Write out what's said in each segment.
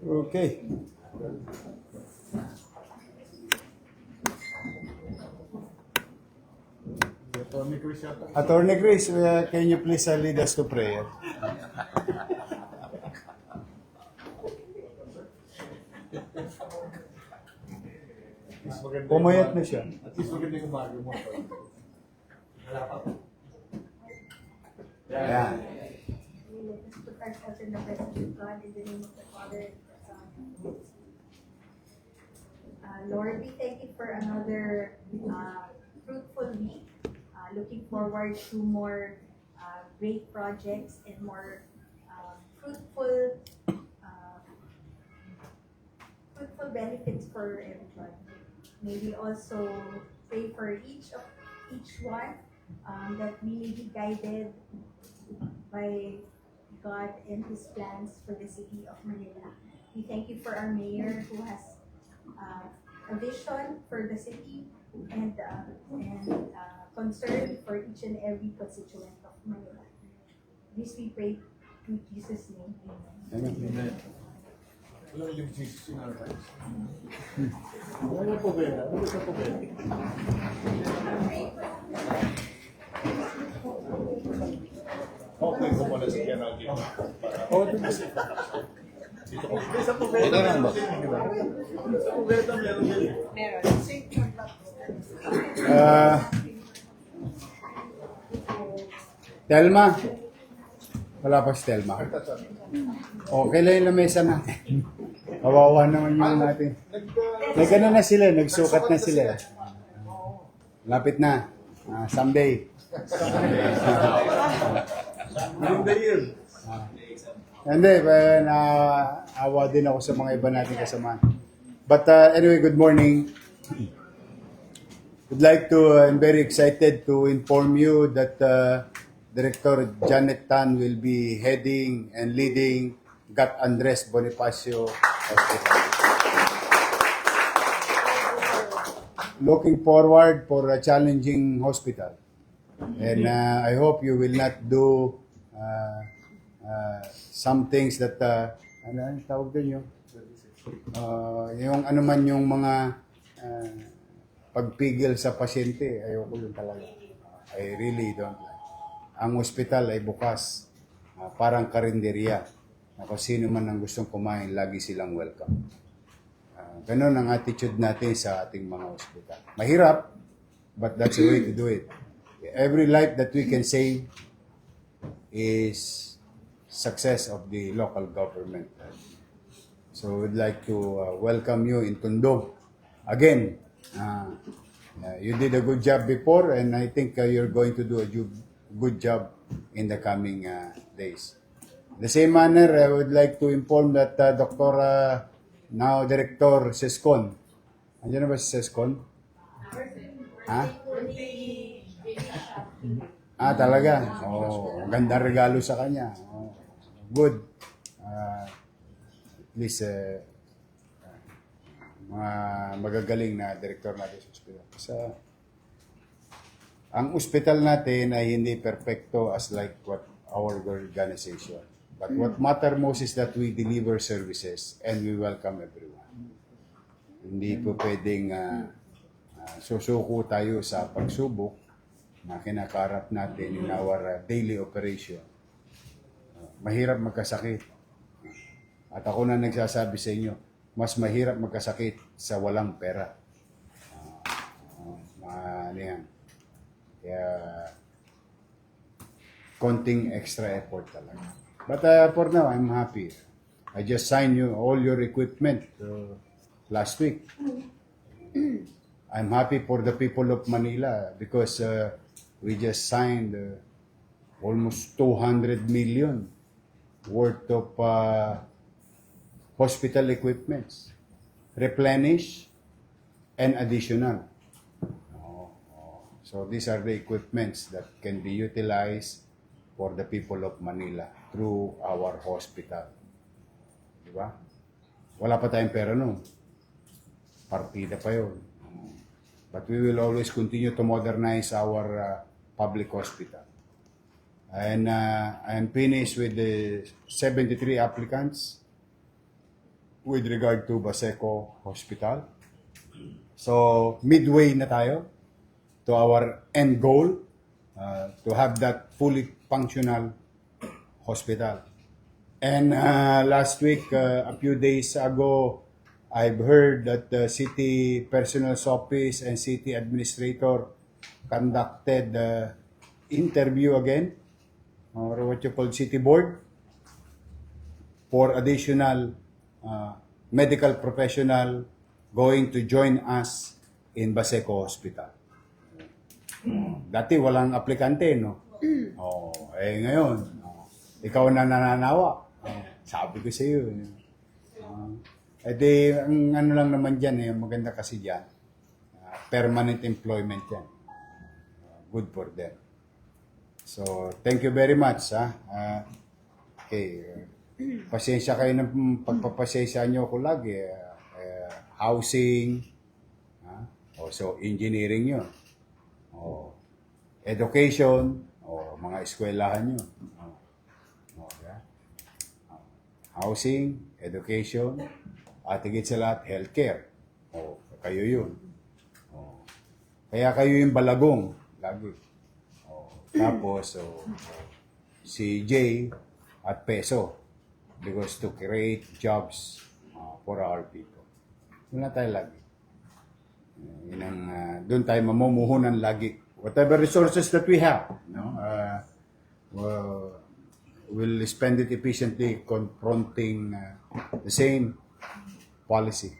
Okay. Attorney Chris, can you please lead us to prayer? Pumayat na siya. At least maganda yung umaga mo. Wala pa. Ayan. Let us put ourselves in the presence of God in the name of the Father and the Son. Lord, we thank you for another fruitful week. Looking forward to more great projects and more fruitful benefits for everyone. May we also pray for each one that we may be guided by God and His plans for the city of Manila. We thank you for our mayor who has a vision for the city and concern for each and every constituent of Manila. This we pray in Jesus' name. Amen. Amen. Wala yung Jesus in our lives. Wala po ba yan? Wala po ba yan? Okay, kung wala si General dito. Oh, Dito ko. Sa pubeta. Ito lang ba? Sa pubeta meron din. Telma. Wala pa si Telma. Okay lang yung lamesa natin. Kawawa naman yung natin. Nagano na sila, nagsukat na sila. Lapit na. Someday. Within the year. Hindi, naawa din ako sa mga iba nating kasama. But anyway, good morning. Would like to, I'm very excited to inform you that Director Janet Tan will be heading and leading Gat Andres Bonifacio Hospital. Looking forward for a challenging hospital. And I hope you will not do some things that, ano tawag din yun? Yung ano man yung mga pagpigil sa pasyente, ayoko yun talaga. I really don't like. Ang ospital ay bukas, parang karinderya. Kung sino man ang gustong kumain, lagi silang welcome. Ganun ang attitude natin sa ating mga ospital. Mahirap, but that's the way to do it. Every life that we can save is success of the local government. So we'd like to welcome you in Tondo. Again, you did a good job before and I think you're going to do a good job in the coming days. In the same manner, I would like to inform that Dr. Now Director Sescon. Andiyan na ba si Sescon? Ha? Talaga? Oh, ganda regalo sa kanya. Oh, good. At least, mga magagaling na direktor natin sa ospital. Ang ospital natin ay hindi perfecto as like what our organization. But what matter most is that we deliver services and we welcome everyone. Hindi po pwedeng susuko tayo sa pagsubok na kinakarap natin in our daily operation. Mahirap magkasakit. At ako na nagsasabi sa inyo, mas mahirap magkasakit sa walang pera. Ano yan? Kaya, konting extra effort talaga. But for now, I'm happy. I just signed you all your equipment last week. I'm happy for the people of Manila because we just signed almost 200 million worth of hospital equipments, replenish and additional. So these are the equipments that can be utilized for the people of Manila through our hospital. Diba? Wala pa tayong pera no. Partida pa yun. But we will always continue to modernize our public hospital. And I'm finished with the 73 applicants with regard to Baseco Hospital. So, midway na tayo to our end goal, to have that fully functional hospital. And last week, a few days ago, I've heard that the city personnel's office and city administrator conducted interview again, or what you call city board, for additional medical professional going to join us in Baseco Hospital. Dati walang aplikante, no? Ngayon, ikaw na nananawa. Sabi ko sa iyo. Ang ano lang naman dyan, maganda kasi dyan, permanent employment yan. Good for them. So, thank you very much. Okay. Pasensya kayo ng pagpapasensya nyo ko lagi. Housing, so engineering yun. Education, mga eskwelahan yun. Housing, education, at higit sa lahat, healthcare. Kayo yun. Kaya kayo yung balagong, lagi. Tapos, si Jay at Peso, because to create jobs for our people. Doon na tayo lagi. Doon tayo mamumuhunan lagi. Whatever resources that we have, we'll spend it efficiently confronting the same policy,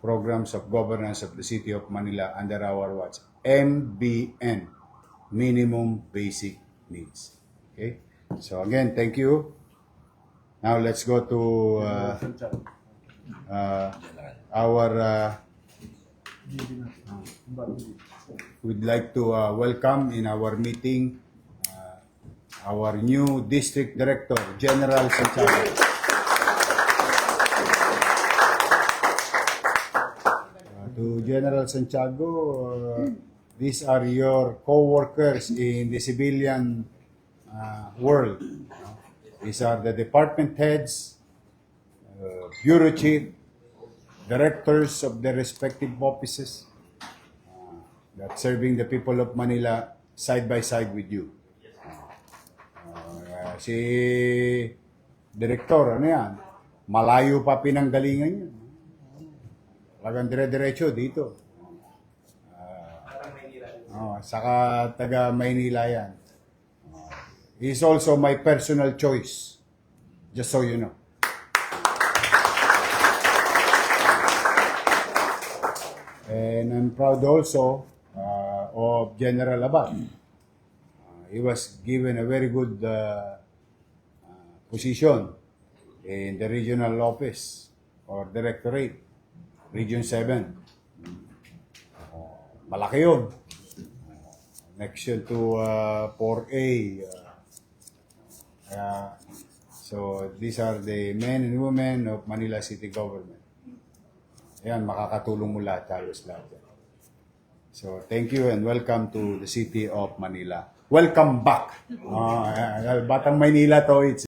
programs of governance of the City of Manila under our watch. MBN, Minimum Basic Needs. Okay? So again, thank you. Now let's go to we'd like to welcome in our meeting our new District Director, General Santiago. To General Santiago, these are your co-workers in the civilian world. These are the department heads, bureau chief, directors of the respective offices that serving the people of Manila side by side with you. Si Director, ano yan? Malayo pa pinanggalingan yun. Talagang dire-diretso dito. Saka taga Maynila yan. He's also my personal choice. Just so you know. And I'm proud also of General Abad. He was given a very good position in the regional office or directorate, Region 7. Malaki yun. Next yun to 4A. So these are the men and women of Manila City Government. Ayan, makakatulong mo lahat, halos lahat. So thank you and welcome to the City of Manila. Welcome back. Batang Maynila to, it's